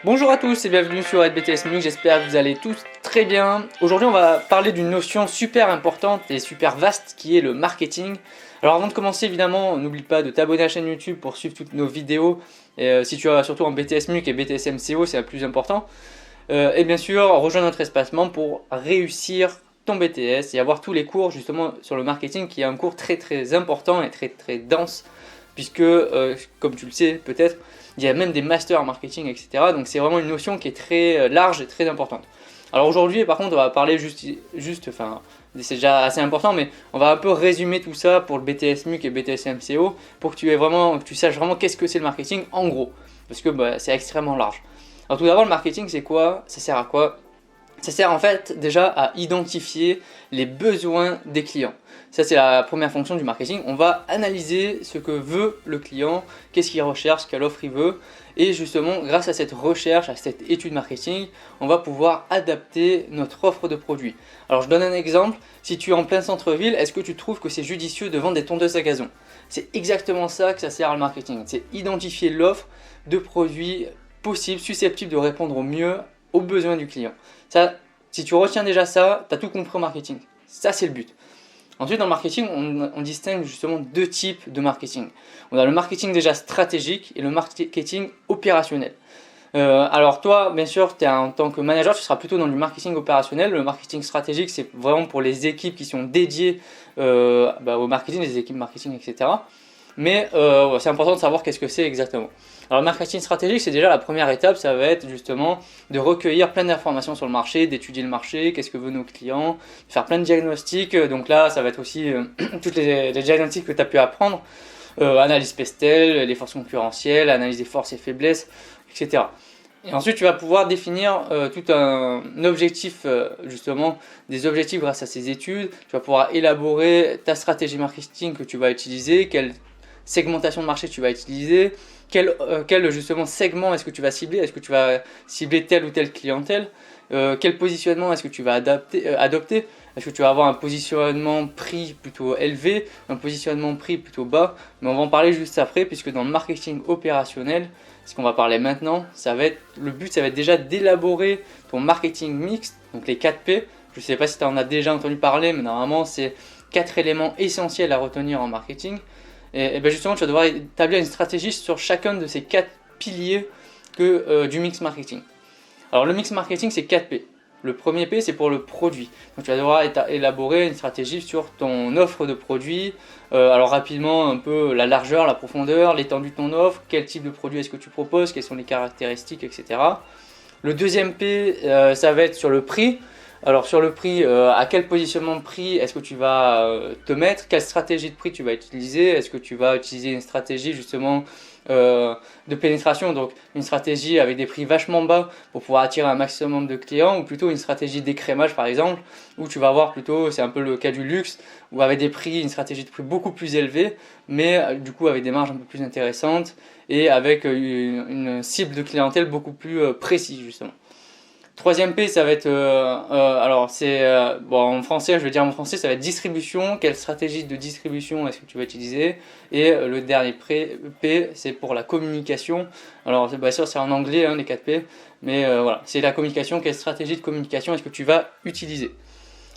Bonjour à tous et bienvenue sur BTS MUC, j'espère que vous allez tous très bien. Aujourd'hui on va parler d'une notion super importante et super vaste qui est le marketing. Alors avant de commencer évidemment, n'oublie pas de t'abonner à la chaîne YouTube pour suivre toutes nos vidéos. Et si tu as surtout en BTS MUC et BTS MCO, c'est le plus important. Et bien sûr, rejoins notre espace membre pour réussir ton BTS et avoir tous les cours justement sur le marketing qui est un cours très important et très dense. Puisque, comme tu le sais peut-être, il y a même des masters en marketing, etc. Donc c'est vraiment une notion qui est très large et très importante. Alors aujourd'hui, par contre, on va parler enfin, c'est déjà assez important, mais on va un peu résumer tout ça pour le BTS MUC et BTS MCO pour que tu saches vraiment qu'est-ce que c'est le marketing en gros. Parce que c'est extrêmement large. Alors tout d'abord, le marketing, c'est quoi? Ça sert à quoi? Ça sert en fait déjà à identifier les besoins des clients. Ça c'est la première fonction du marketing. On va analyser ce que veut le client, qu'est-ce qu'il recherche, quelle offre il veut. Et justement, grâce à cette recherche, à cette étude marketing, on va pouvoir adapter notre offre de produits. Alors je donne un exemple. Si tu es en plein centre-ville, est-ce que tu trouves que c'est judicieux de vendre des tondeuses à gazon? C'est exactement ça que ça sert à le marketing. C'est identifier l'offre de produits possibles, susceptibles de répondre au mieux aux besoins du client. Ça, si tu retiens déjà ça, tu as tout compris au marketing. Ça, c'est le but. Ensuite, dans le marketing, on distingue justement deux types de marketing. On a le marketing déjà stratégique et le marketing opérationnel. Alors toi, bien sûr, en tant que manager, tu seras plutôt dans du marketing opérationnel. Le marketing stratégique, c'est vraiment pour les équipes qui sont dédiées au marketing, les équipes marketing, etc. Mais c'est important de savoir qu'est-ce que c'est exactement. Alors le marketing stratégique, c'est déjà la première étape, ça va être justement de recueillir plein d'informations sur le marché, d'étudier le marché, qu'est-ce que veulent nos clients, de faire plein de diagnostics. Donc là, ça va être aussi toutes les diagnostics que tu as pu apprendre, analyse Pestel, les forces concurrentielles, analyse des forces et faiblesses, etc. Et ensuite, tu vas pouvoir définir tout un objectif, justement, des objectifs grâce à ces études. Tu vas pouvoir élaborer ta stratégie marketing que tu vas utiliser, quelle segmentation de marché tu vas utiliser, quel justement segment est-ce que tu vas cibler, est-ce que tu vas cibler telle ou telle clientèle, quel positionnement est-ce que tu vas adopter, est-ce que tu vas avoir un positionnement prix plutôt élevé, un positionnement prix plutôt bas, mais on va en parler juste après puisque dans le marketing opérationnel, ce qu'on va parler maintenant, le but ça va être déjà d'élaborer ton marketing mixte, donc les 4 P. Je ne sais pas si tu en as déjà entendu parler, mais normalement c'est 4 éléments essentiels à retenir en marketing. Et justement, tu vas devoir établir une stratégie sur chacun de ces 4 piliers du mix marketing. Alors le mix marketing, c'est 4 P. Le premier P, c'est pour le produit. Donc tu vas devoir élaborer une stratégie sur ton offre de produit. Alors rapidement, un peu la largeur, la profondeur, l'étendue de ton offre, quel type de produit est-ce que tu proposes, quelles sont les caractéristiques, etc. Le deuxième P, ça va être sur le prix. Alors sur le prix, à quel positionnement de prix est-ce que tu vas te mettre? Quelle stratégie de prix tu vas utiliser? Est-ce que tu vas utiliser une stratégie justement de pénétration, donc une stratégie avec des prix vachement bas pour pouvoir attirer un maximum de clients, ou plutôt une stratégie d'écrémage par exemple, où tu vas avoir plutôt, c'est un peu le cas du luxe, où avec des prix, une stratégie de prix beaucoup plus élevée, mais du coup avec des marges un peu plus intéressantes et avec une cible de clientèle beaucoup plus précise justement. Troisième P, ça va être, en français, je vais dire en français, ça va être distribution. Quelle stratégie de distribution est-ce que tu vas utiliser? Et le dernier P, c'est pour la communication. Alors, bien sûr, c'est en anglais, les 4 P, mais voilà, c'est la communication. Quelle stratégie de communication est-ce que tu vas utiliser?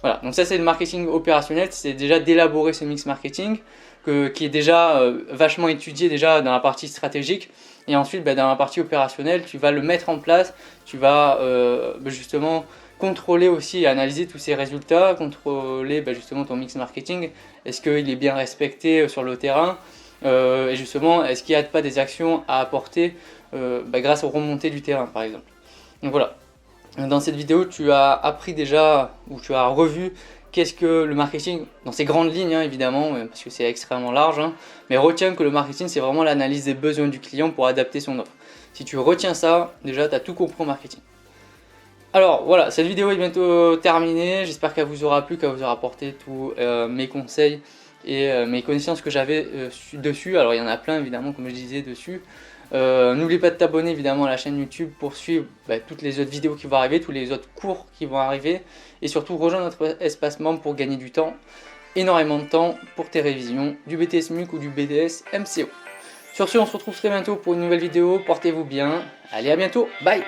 Voilà, donc ça c'est le marketing opérationnel, c'est déjà d'élaborer ce mix marketing qui est déjà vachement étudié déjà dans la partie stratégique. Et ensuite, dans la partie opérationnelle, tu vas le mettre en place, tu vas justement contrôler aussi et analyser tous ces résultats, contrôler justement ton mix marketing, est-ce qu'il est bien respecté sur le terrain, et justement, est-ce qu'il n'y a pas des actions à apporter grâce aux remontées du terrain par exemple. Donc voilà, dans cette vidéo, tu as appris déjà, ou tu as revu qu'est-ce que le marketing, dans ses grandes lignes évidemment, parce que c'est extrêmement large, mais retiens que le marketing c'est vraiment l'analyse des besoins du client pour adapter son offre. Si tu retiens ça, déjà tu as tout compris au marketing. Alors voilà, cette vidéo est bientôt terminée, j'espère qu'elle vous aura plu, qu'elle vous aura apporté tous mes conseils et mes connaissances que j'avais dessus. Alors il y en a plein évidemment comme je disais dessus. N'oublie pas de t'abonner évidemment à la chaîne YouTube pour suivre toutes les autres vidéos qui vont arriver, tous les autres cours qui vont arriver, et surtout rejoins notre espace membre pour gagner du temps, énormément de temps pour tes révisions du BTS MUC ou du BTS MCO. Sur ce, on se retrouve très bientôt pour une nouvelle vidéo. Portez-vous bien. Allez, à bientôt. Bye.